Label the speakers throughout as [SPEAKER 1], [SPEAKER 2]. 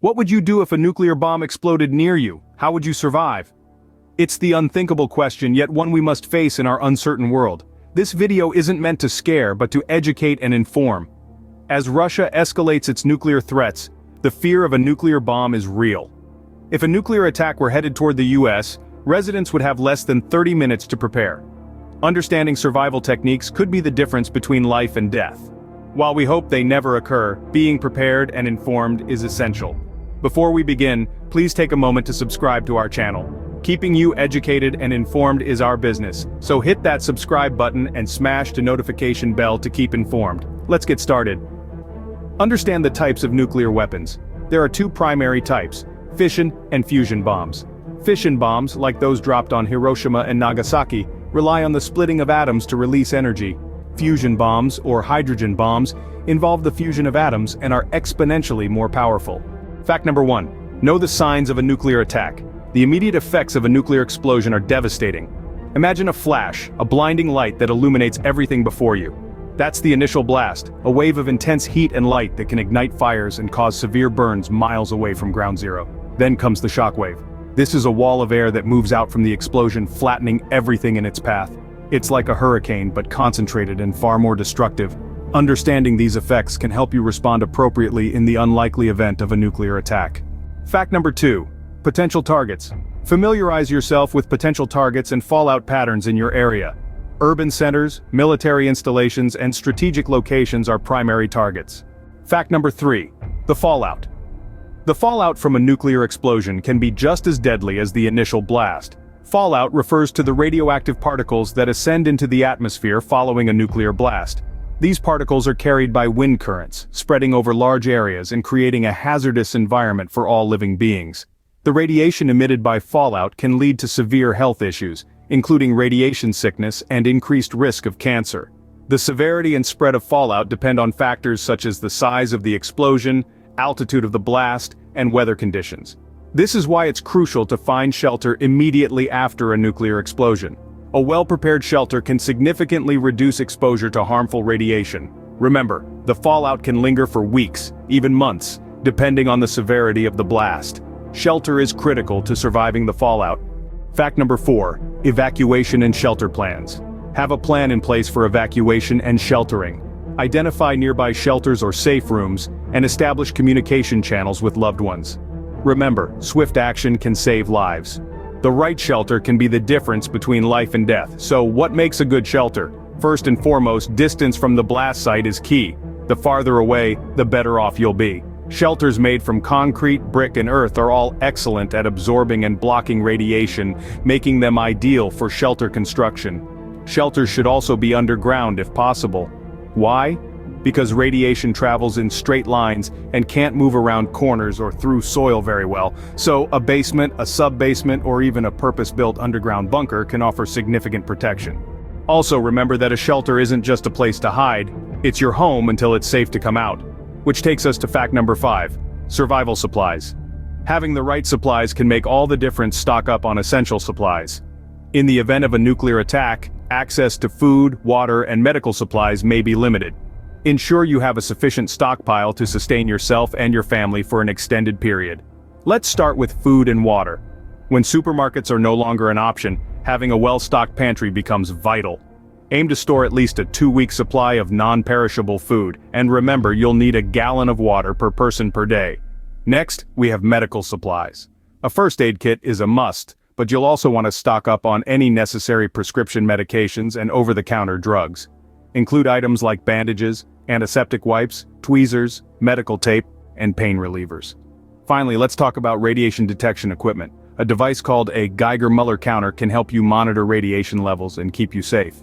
[SPEAKER 1] What would you do if a nuclear bomb exploded near you? How would you survive? It's the unthinkable question, yet one we must face in our uncertain world. This video isn't meant to scare, but to educate and inform. As Russia escalates its nuclear threats, the fear of a nuclear bomb is real. If a nuclear attack were headed toward the US, residents would have less than 30 minutes to prepare. Understanding survival techniques could be the difference between life and death. While we hope they never occur, being prepared and informed is essential. Before we begin, please take a moment to subscribe to our channel. Keeping you educated and informed is our business, so hit that subscribe button and smash the notification bell to keep informed. Let's get started. Understand the types of nuclear weapons. There are two primary types: fission and fusion bombs. Fission bombs, like those dropped on Hiroshima and Nagasaki, rely on the splitting of atoms to release energy. Fusion bombs, or hydrogen bombs, involve the fusion of atoms and are exponentially more powerful. Fact number 1. Know the signs of a nuclear attack. The immediate effects of a nuclear explosion are devastating. Imagine a flash, a blinding light that illuminates everything before you. That's the initial blast, a wave of intense heat and light that can ignite fires and cause severe burns miles away from ground zero. Then comes the shockwave. This is a wall of air that moves out from the explosion, flattening everything in its path. It's like a hurricane, but concentrated and far more destructive. Understanding these effects can help you respond appropriately in the unlikely event of a nuclear attack. Fact number 2. Potential targets. Familiarize yourself with potential targets and fallout patterns in your area. Urban centers, military installations, and strategic locations are primary targets. Fact number 3. The fallout. The fallout from a nuclear explosion can be just as deadly as the initial blast. Fallout refers to the radioactive particles that ascend into the atmosphere following a nuclear blast. These particles are carried by wind currents, spreading over large areas and creating a hazardous environment for all living beings. The radiation emitted by fallout can lead to severe health issues, including radiation sickness and increased risk of cancer. The severity and spread of fallout depend on factors such as the size of the explosion, altitude of the blast, and weather conditions. This is why it's crucial to find shelter immediately after a nuclear explosion. A well-prepared shelter can significantly reduce exposure to harmful radiation. Remember, the fallout can linger for weeks, even months, depending on the severity of the blast. Shelter is critical to surviving the fallout. Fact number 4. Evacuation and shelter plans. Have a plan in place for evacuation and sheltering. Identify nearby shelters or safe rooms, and establish communication channels with loved ones. Remember, swift action can save lives. The right shelter can be the difference between life and death. So what makes a good shelter? First and foremost, distance from the blast site is key. The farther away, the better off you'll be. Shelters made from concrete, brick, and earth are all excellent at absorbing and blocking radiation, making them ideal for shelter construction. Shelters should also be underground if possible. Why? Because radiation travels in straight lines and can't move around corners or through soil very well, so a basement, a sub-basement, or even a purpose-built underground bunker can offer significant protection. Also remember that a shelter isn't just a place to hide, it's your home until it's safe to come out. Which takes us to fact number 5. Survival supplies. Having the right supplies can make all the difference. Stock up on essential supplies. In the event of a nuclear attack, access to food, water, and medical supplies may be limited. Ensure you have a sufficient stockpile to sustain yourself and your family for an extended period. Let's start with food and water. When supermarkets are no longer an option, having a well-stocked pantry becomes vital. Aim to store at least a 2-week supply of non-perishable food, and remember you'll need a gallon of water per person per day. Next, we have medical supplies. A first aid kit is a must, but you'll also want to stock up on any necessary prescription medications and over-the-counter drugs. Include items like bandages, antiseptic wipes, tweezers, medical tape, and pain relievers. Finally, let's talk about radiation detection equipment. A device called a Geiger-Müller counter can help you monitor radiation levels and keep you safe.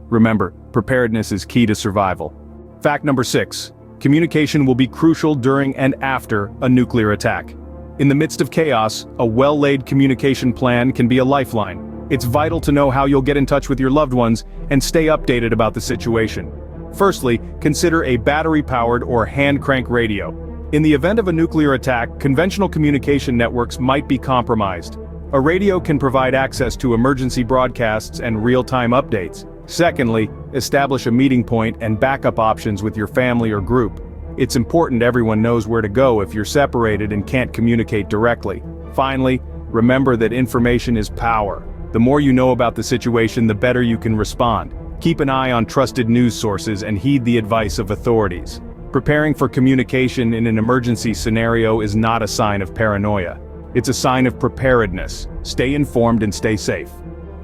[SPEAKER 1] Remember, preparedness is key to survival. Fact number 6. Communication will be crucial during and after a nuclear attack. In the midst of chaos, a well-laid communication plan can be a lifeline. It's vital to know how you'll get in touch with your loved ones and stay updated about the situation. Firstly, consider a battery-powered or hand-crank radio. In the event of a nuclear attack, conventional communication networks might be compromised. A radio can provide access to emergency broadcasts and real-time updates. Secondly, establish a meeting point and backup options with your family or group. It's important everyone knows where to go if you're separated and can't communicate directly. Finally, remember that information is power. The more you know about the situation, the better you can respond. Keep an eye on trusted news sources and heed the advice of authorities. Preparing for communication in an emergency scenario is not a sign of paranoia. It's a sign of preparedness. Stay informed and stay safe.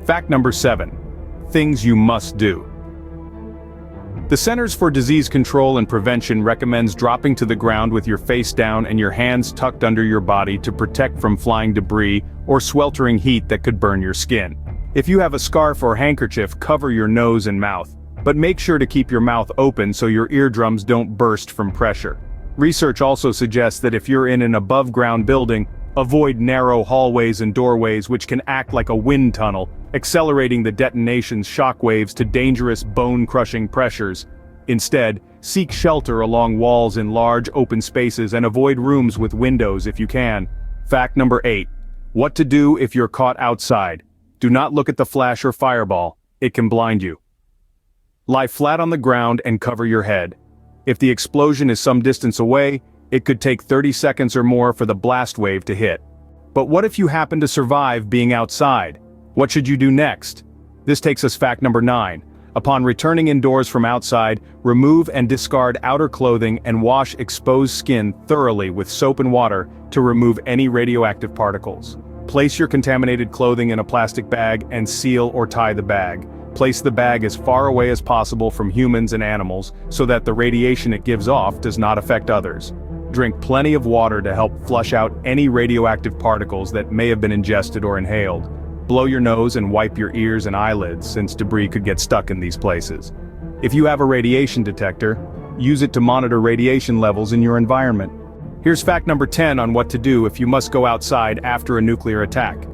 [SPEAKER 1] Fact number 7. Things you must do. The Centers for Disease Control and Prevention recommends dropping to the ground with your face down and your hands tucked under your body to protect from flying debris or sweltering heat that could burn your skin. If you have a scarf or handkerchief, cover your nose and mouth, but make sure to keep your mouth open so your eardrums don't burst from pressure. Research also suggests that if you're in an above-ground building, avoid narrow hallways and doorways which can act like a wind tunnel, accelerating the detonation's shockwaves to dangerous bone-crushing pressures. Instead, seek shelter along walls in large open spaces and avoid rooms with windows if you can. Fact number 8. What to do if you're caught outside. Do not look at the flash or fireball. It can blind you. Lie flat on the ground and cover your head. If the explosion is some distance away, it could take 30 seconds or more for the blast wave to hit. But what if you happen to survive being outside? What should you do next? This takes us fact number 9. Upon returning indoors from outside, remove and discard outer clothing and wash exposed skin thoroughly with soap and water to remove any radioactive particles. Place your contaminated clothing in a plastic bag and seal or tie the bag. Place the bag as far away as possible from humans and animals so that the radiation it gives off does not affect others. Drink plenty of water to help flush out any radioactive particles that may have been ingested or inhaled. Blow your nose and wipe your ears and eyelids since debris could get stuck in these places. If you have a radiation detector, use it to monitor radiation levels in your environment. Here's fact number 10 on what to do if you must go outside after a nuclear attack.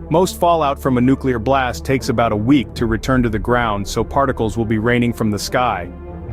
[SPEAKER 1] Most fallout from a nuclear blast takes about a week to return to the ground, so particles will be raining from the sky.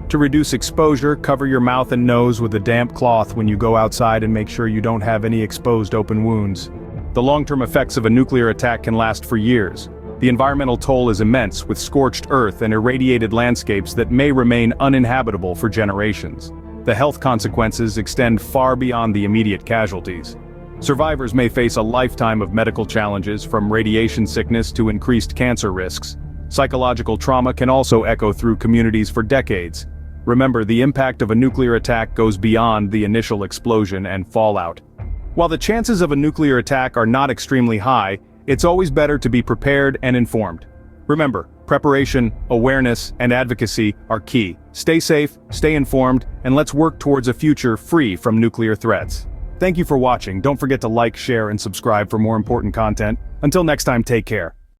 [SPEAKER 1] To reduce exposure, cover your mouth and nose with a damp cloth when you go outside and make sure you don't have any exposed open wounds. The long-term effects of a nuclear attack can last for years. The environmental toll is immense, with scorched earth and irradiated landscapes that may remain uninhabitable for generations. The health consequences extend far beyond the immediate casualties. Survivors may face a lifetime of medical challenges, from radiation sickness to increased cancer risks. Psychological trauma can also echo through communities for decades. Remember, the impact of a nuclear attack goes beyond the initial explosion and fallout. While the chances of a nuclear attack are not extremely high, it's always better to be prepared and informed. Remember, preparation, awareness, and advocacy are key. Stay safe, stay informed, and let's work towards a future free from nuclear threats. Thank you for watching. Don't forget to like, share, and subscribe for more important content. Until next time, take care.